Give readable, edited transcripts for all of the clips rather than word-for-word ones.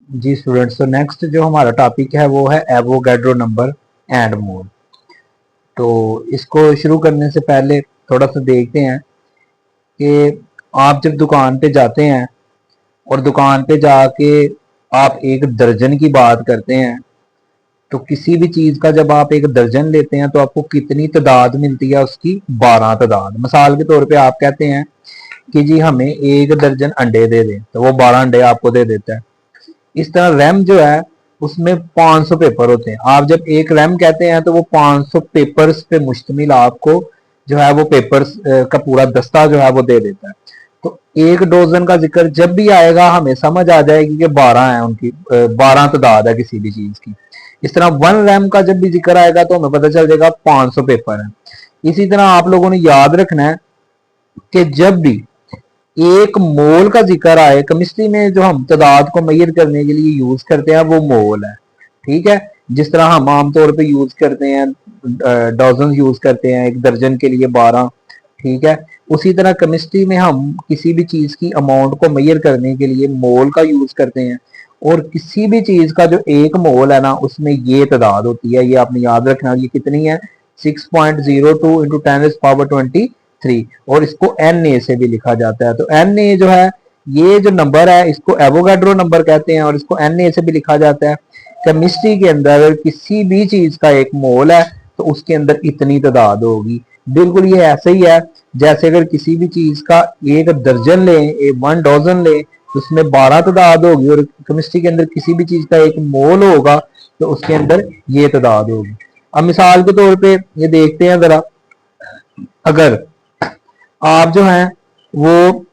जी students, तो next जो हमारा टॉपिक है वो है एवोगैड्रो नंबर एंड मोल। तो इसको शुरू करने से पहले थोड़ा सा देखते हैं कि आप जब दुकान पे जाते हैं और दुकान पे जाके आप एक दर्जन की बात करते हैं, तो किसी भी चीज का जब आप एक दर्जन लेते हैं तो आपको कितनी तादाद मिलती है? उसकी 12 तादाद। मिसाल के तौर पे आप कहते हैं कि जी हमें एक दर्जन अंडे दे दें, तो वो 12 अंडे आपको दे देता है। इस तरह रैम जो है उसमें 500 पेपर होते हैं। आप जब एक रैम कहते हैं तो वो 500 पेपर्स पे मुश्तमिल आपको जो है वो पेपर्स का पूरा दस्ता जो है वो दे देता है। तो एक डोजन का जिक्र जब भी आएगा हमें समझ आ जाएगी कि 12 है, उनकी 12 तादाद है किसी भी चीज की। इस तरह वन रैम का जब भी जिक्र आएगा तो हमें पता चल जाएगा 500 पेपर है। इसी तरह आप लोगों ने याद रखना है कि जब भी एक मोल का जिक्र आए, केमिस्ट्री में जो हम तादाद को मेजर करने के लिए यूज करते हैं वो मोल है। ठीक है, जिस तरह हम आमतौर पे यूज करते हैं डजन यूज करते हैं, एक दर्जन के लिए 12। ठीक है, उसी तरह केमिस्ट्री में हम किसी भी चीज की अमाउंट को मेजर करने के लिए मोल का यूज करते हैं। और किसी भी चीज का जो एक मोल है ना उसमें ये तादाद होती है, ये आपने याद रखना। ये कितनी है? 6.02 इंटू 10⁻23। और इसको Na से भी लिखा जाता है। तो Na जो है, ये जो नंबर है इसको एवोगैड्रो नंबर कहते हैं और इसको Na से भी लिखा जाता है। केमिस्ट्री के अंदर अगर किसी भी चीज का एक मोल है तो उसके अंदर इतनी तादाद होगी। बिल्कुल ये ऐसे ही है जैसे अगर किसी भी चीज का एक दर्जन ले, वन डजन ले, तो उसमें 12 तादाद होगी। और केमिस्ट्री के अंदर किसी भी चीज का एक मोल होगा तो उसके अंदर ये तादाद होगी। अब मिसाल के तौर पे ये देखते हैं जरा, अगर आप जो है वो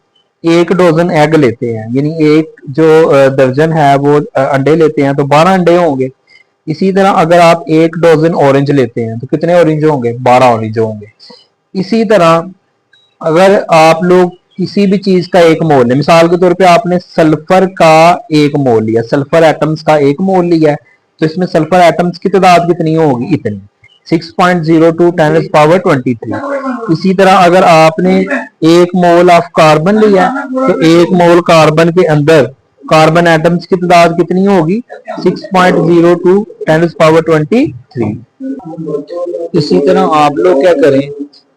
एक डजन एग लेते हैं, यानी एक जो दर्जन है वो अंडे लेते हैं, तो 12 अंडे होंगे। इसी तरह अगर आप एक डजन ऑरेंज लेते हैं तो कितने ऑरेंज होंगे? 12 ऑरेंज होंगे। इसी तरह अगर आप लोग किसी भी चीज का एक मोल है, मिसाल के तौर पे आपने सल्फर का एक मोल लिया, सल्फर एटम्स का एक मोल लिया है, तो इसमें सल्फर एटम्स की तादाद कितनी होगी? इतनी, 6.02 10⁻23। इसी तरह अगर आपने एक मोल ऑफ कार्बन लिया तो एक मोल कार्बन के अंदर कार्बन एटम्स की तादाद कितनी होगी? 6.02 10⁻23। इसी तरह आप लोग क्या करें,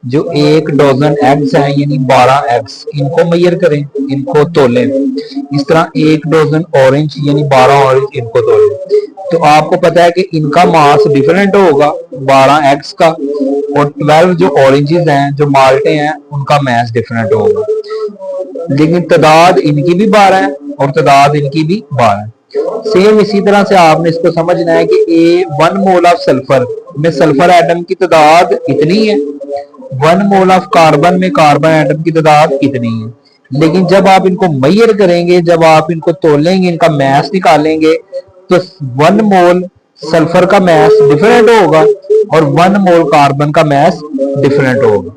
जो एक डजन एग्स हैं यानी 12 एग्स, इनको मेजर करें, इनको तोलें। इस तरह एक डजन ऑरेंज यानी 12 ऑरेंज, इनको तोलें। तो आपको पता है कि इनका मास डिफरेंट होगा 12 एग्स का, और 12 जो ऑरेंजेस हैं, जो माल्टे हैं, उनका मास डिफरेंट होगा। लेकिन तादाद इनकी भी 12 है और तादाद इनकी भी 12 है। सेम इसी तरह से आपने इसको समझना है कि ए 1 मोल ऑफ सल्फर में सल्फर एटम की तादाद इतनी है, 1 मोल ऑफ कार्बन में कार्बन एटम की तादाद इतनी है। लेकिन जब आप इनको मेजर करेंगे, जब आप इनको तोलेंगे, इनका मास निकालेंगे, तो 1 मोल सल्फर का मास डिफरेंट होगा और 1 मोल कार्बन का मास डिफरेंट होगा।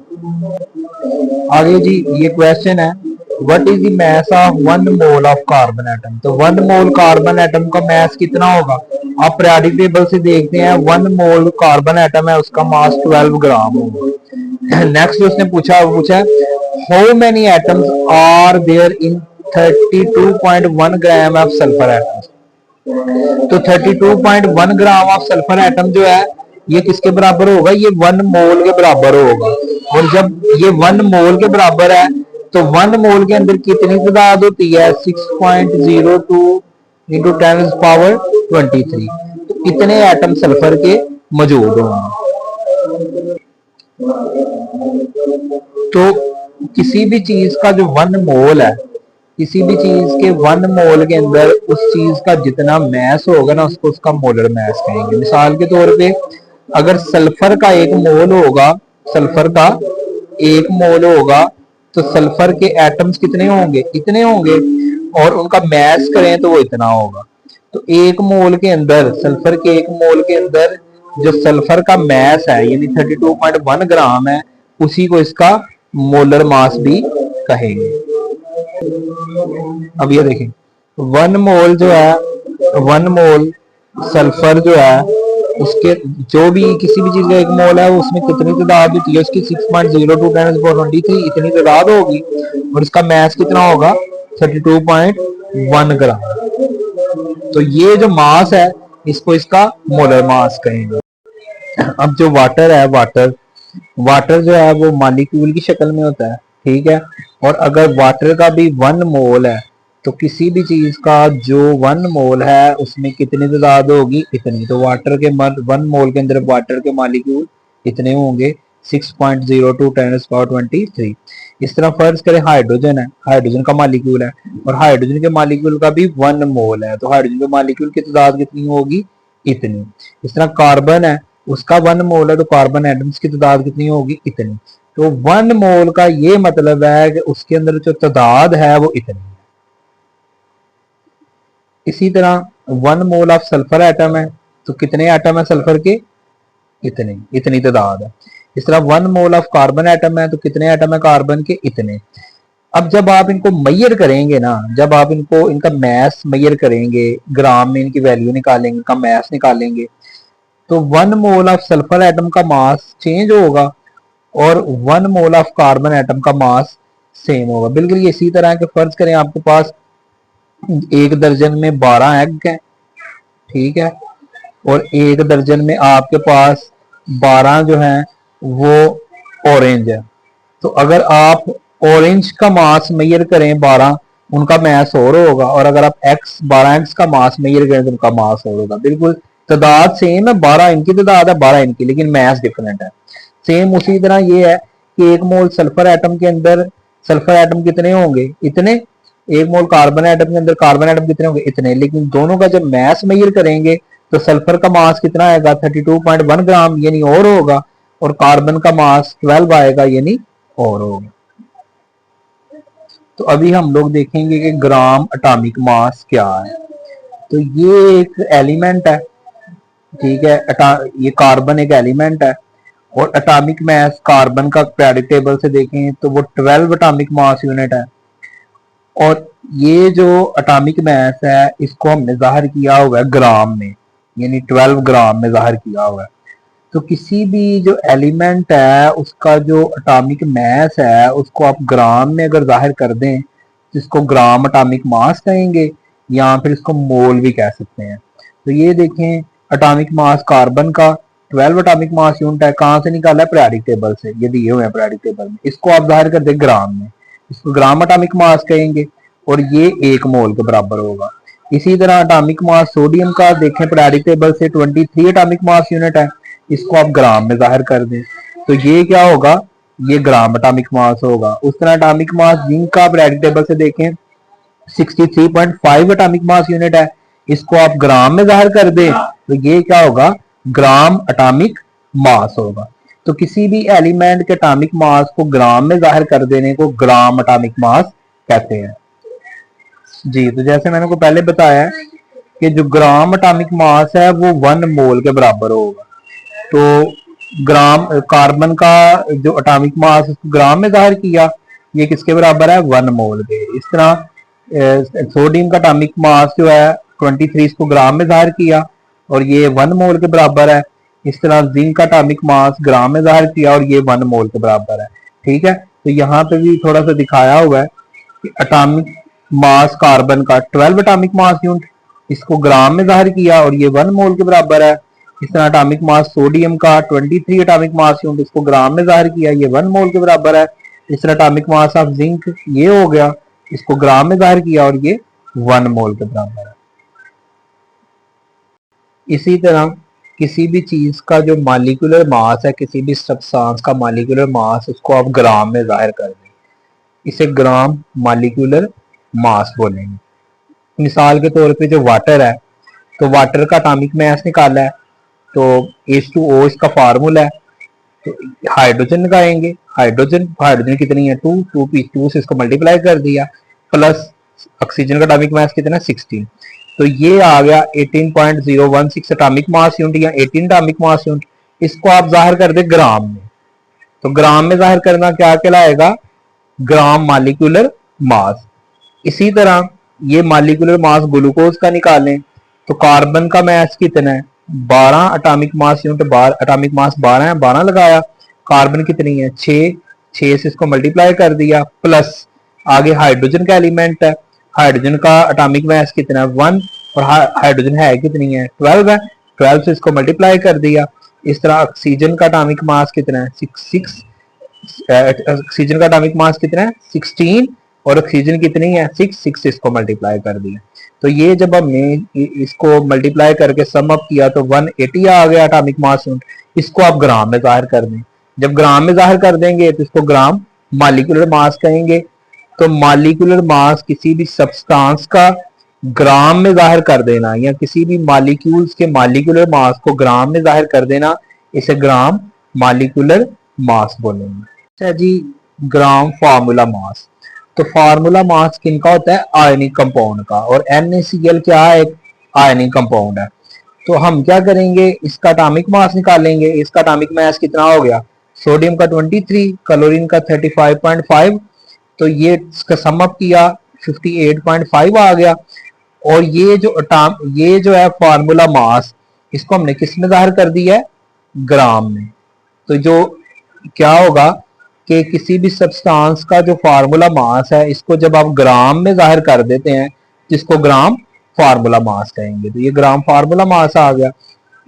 आगे जी ये क्वेश्चन है, what is the mass of 1 mole of carbon atom? तो 1 मोल कार्बन एटम का मास कितना होगा? आप पीरियोडिक टेबल से देखते हैं, 1 मोल कार्बन एटम है, उसका मास 12 ग्राम होगा। नेक्स्ट उसने पूछा how many atoms are there in 32.1 gram of sulphur atoms? तो 32.1 ग्राम ऑफ सल्फर एटम जो है ये किसके बराबर होगा? ये 1 मोल के बराबर होगा। और जब ये 1 मोल के बराबर है तो 1 मोल के अंदर कितनी तादाद होती है? 6.02 इंटू 10⁻23। तो इतने एटम सल्फर के मौजूद होंगे। तो किसी भी चीज का जो 1 मोल है, किसी भी चीज के 1 मोल के अंदर उस चीज का जितना मैस होगा ना उसको उसका मोलर मैस कहेंगे। मिसाल के तौर पे अगर सल्फर का एक मोल होगा, सल्फर का एक मोल होगा, तो सल्फर के एटम्स कितने होंगे? इतने होंगे, और उनका मैस करें तो वो इतना होगा। तो एक मोल के अंदर, सल्फर के एक मोल के अंदर जो सल्फर का मैस है यानी 32.1 ग्राम है, उसी को इसका मोलर मास भी कहेंगे। अब ये देखें, 1 मोल जो है, 1 मोल सल्फर जो है, उसके जो भी किसी भी चीज का एक मोल है उसमें कितनी तादाद होती है? उसकी 6.02 10⁻23 इतनी तादाद होगी, और इसका मैस कितना होगा? 32.1 ग्राम। तो ये जो मास है इसको इसका मोलर मास कहेंगे। अब जो वाटर है, वाटर जो है वो मॉलिक्यूल की शक्ल में होता है, ठीक है। और अगर वाटर का भी 1 मोल है तो किसी भी चीज का जो 1 मोल है उसमें कितनी तादाद होगी, इतनी। तो वाटर के 1 मोल के अंदर वाटर के मॉलिक्यूल इतने होंगे, 6.02 × 10⁻23। इस तरह फर्ज करें हाइड्रोजन है, हाइड्रोजन का मॉलिक्यूल है और हाइड्रोजन के मॉलिक्यूल का भी 1 मोल है, तो हाइड्रोजन के मॉलिक्यूल की तादाद कितनी होगी, इतनी। इस तरह कार्बन है, उसका 1 मोल है तो कार्बन एटम्स की तादाद कितनी होगी, इतनी। तो 1 मोल का ये मतलब है कि उसके अंदर जो तादाद है वो इतनी है। इसी तरह 1 मोल ऑफ सल्फर एटम है तो कितने एटम है सल्फर के, इतने, इतनी तादाद है। इस तरह 1 मोल ऑफ कार्बन एटम है तो कितने एटम है कार्बन के, इतने। अब जब आप इनको मैयर करेंगे ना, जब आप इनको इनका मैस मैयर करेंगे, ग्राम में इनकी वैल्यू निकालेंगे, इनका मैस निकालेंगे, तो 1 मोल ऑफ सल्फर एटम का मास चेंज होगा और 1 मोल ऑफ कार्बन एटम का मास सेम होगा। बिल्कुल इसी तरह के फर्ज करें आपके पास 1 दर्जन में 12 एग हैं, ठीक है, और 1 दर्जन में आपके पास 12 जो है वो ऑरेंज है। तो अगर आप ऑरेंज का मास मेजर करें 12, उनका मास और होगा, और अगर आप एक्स 12 एक्स का मास मेजर करें तो उनका मास और होगा। बिल्कुल तादाद सेम है, 12 इनकी तादाद है, 12 इनकी, लेकिन मास डिफरेंट है। सेम उसी तरह ये है कि 1 मोल सल्फर एटम के अंदर सल्फर एटम कितने होंगे, इतने। 1 मोल कार्बन एटम के अंदर कार्बन एटम कितने होंगे, इतने। लेकिन दोनों का जब मास मेजर करेंगे तो सल्फर का मास कितना आएगा, 32.1 ग्राम यानी और होगा, और कार्बन का मास 12 आएगा यानी और होगा। तो अभी हम लोग देखेंगे कि ग्राम एटॉमिक मास क्या है। तो ये एक एलिमेंट है, ठीक है, ये कार्बन एक एलिमेंट है और एटॉमिक मास कार्बन का पीरियोडिक टेबल से देखें तो वो 12 एटॉमिक मास यूनिट है। और ये जो एटॉमिक मास है इसको हमने जाहिर किया हुआ है ग्राम में, यानी 12 ग्राम में जाहिर किया हुआ है। तो किसी भी जो एलिमेंट है उसका जो एटॉमिक मास है उसको आप ग्राम में अगर जाहिर कर दें तो इसको ग्राम एटॉमिक मास कहेंगे, या फिर इसको मोल भी कह सकते हैं। तो ये देखें एटॉमिक मास कार्बन का 12 एटॉमिक मास यूनिट है, कहाँ से निकाला है, पीरियोडिक टेबल से, ये दिए हुए हैं पीरियोडिक टेबल में। इसको आप जाहिर कर दें ग्राम में, इसको ग्राम एटॉमिक मास कहेंगे और ये 1 मोल के बराबर होगा। इसी तरह एटॉमिक मास सोडियम का देखें पीरियोडिक टेबल से 23 एटॉमिक मास यूनिट है, इसको आप ग्राम में जाहिर कर दें तो ये क्या होगा, ये ग्राम एटॉमिक मास होगा। उस तरह एटॉमिक मास जिंक का पीरियोडिक टेबल से देखें 63.5 एटॉमिक मास यूनिट है, इसको आप ग्राम में जाहिर कर दें तो ये क्या होगा, ग्राम एटॉमिक मास होगा। तो किसी भी एलिमेंट के एटॉमिक मास को ग्राम में जाहिर कर देने को ग्राम एटॉमिक मास कहते हैं। जी, तो जैसे मैंने को पहले बताया कि जो ग्राम एटॉमिक मास है वो 1 मोल के बराबर होगा। तो ग्राम कार्बन का जो एटॉमिक मास उसको ग्राम में जाहिर किया, ये किसके बराबर है, 1 मोल के। इस तरह सोडियम का एटॉमिक मास जो है 23, इसको ग्राम में जाहिर किया और ये 1 मोल के बराबर है। इस तरह जिंक का एटॉमिक मास ग्राम में जाहिर किया और ये 1 मोल के बराबर है, ठीक है। तो यहाँ पे भी थोड़ा सा दिखाया हुआ है कि एटॉमिक मास कार्बन का 12 एटॉमिक मास यूनिट, इसको ग्राम में जाहिर किया और ये 1 मोल के बराबर है। इस तरह एटॉमिक मास सोडियम का 23 एटॉमिक मास यूनिट, इसको ग्राम में जाहिर किया, ये 1 मोल के बराबर है। इस तरह एटॉमिक मास ऑफ जिंक ये हो गया, इसको ग्राम में जाहिर किया और ये 1 मोल के बराबर है। इसी तरह किसी भी चीज का जो मॉलिक्यूलर मास है, किसी भी सब्सटेंस का मॉलिक्यूलर मास, उसको आप ग्राम में जाहिर कर दें, इसे ग्राम मॉलिक्यूलर मास बोलेंगे। मिसाल के तौर पे जो वाटर है, तो वाटर का एटॉमिक मास निकाला है तो H2O इसका फार्मूला है। तो हाइड्रोजन लगाएंगे, हाइड्रोजन हाइड्रोजन कितनी है, 2 से इसको मल्टीप्लाई कर दिया, प्लस ऑक्सीजन का एटॉमिक मास कितना है, 16। तो ये आ गया 18.016 एटॉमिक मास यूनिट या 18 एटॉमिक मास यूनिट। इसको आप जाहिर कर दे ग्राम में, तो ग्राम में जाहिर करना क्या कहलाएगा, ग्राम मॉलिक्यूलर मास। इसी तरह ये मॉलिक्यूलर मास ग्लूकोज का निकालें तो कार्बन का मास कितना है, 12 atomic mass unit, atomic mass 12 है, 12 लगाया, कार्बन कितनी है, 6 से इसको मल्टीप्लाई कर दिया, प्लस आगे हाइड्रोजन का एलिमेंट है, हाइड्रोजन का एटॉमिक मास कितना है, 1, और हाइड्रोजन है कितनी है 12 है, 12 से इसको मल्टीप्लाई कर दिया। इस तरह ऑक्सीजन का एटॉमिक मास कितना है 6, ऑक्सीजन का एटॉमिक मास कितना है 16 और ऑक्सीजन कितनी है 6 इसको मल्टीप्लाई कर दिया। तो ये जब हमने इसको मल्टीप्लाई करके सम अप किया तो 180 आ गया एटॉमिक मास यूनिट। इसको आप ग्राम में जाहिर कर दें, जब ग्राम में जाहिर कर देंगे तो इसको ग्राम मॉलिक्यूलर मास कहेंगे। तो मॉलिक्यूलर मास किसी भी सब्सटेंस का ग्राम में जाहिर कर देना या किसी भी मॉलिक्यूल्स के मॉलिक्यूलर मास को ग्राम में जाहिर कर देना, इसे ग्राम मॉलिक्यूलर मास बोलेंगे। अच्छा जी, ग्राम फार्मूला मास। तो फार्मूला मास किनका होता है आयनिक कंपाउंड का, और NaCl क्या है एक आयनिक कंपाउंड है। तो हम क्या करेंगे इसका एटॉमिक मास निकालेंगे। इसका एटॉमिक मास कितना हो गया, सोडियम का 23, क्लोरीन का 35.5, तो ये इसका सम अप किया 58.5 आ गया। और ये जो है फार्मूला मास, इसको हमने किस में जाहिर कर दिया है ग्राम में। तो जो क्या होगा कि किसी भी सब्सटेंस का जो फार्मूला मास है इसको जब आप ग्राम में जाहिर कर देते हैं जिसको ग्राम फार्मूला मास कहेंगे। तो ये ग्राम फार्मूला मास आ गया।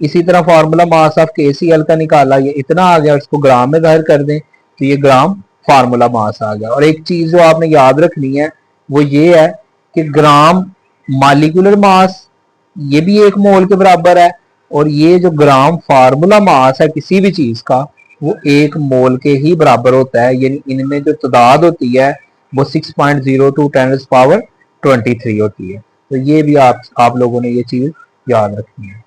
इसी तरह फार्मूला मास ऑफ KCl का निकाला, ये इतना आ गया, इसको ग्राम में जाहिर कर दें तो ये ग्राम फार्मूला मास आ गया। और एक चीज जो आपने याद रखनी है वो ये है कि ग्राम मॉलिक्यूलर मास ये भी 1 मोल के बराबर है, और ये जो ग्राम फार्मूला मास है किसी भी चीज का वो 1 मोल के ही बराबर होता है। यानी इनमें जो तादाद होती है वो 6.02 × 10⁻23 होती है। तो ये भी आप लोगों ने ये चीज याद रखनी है।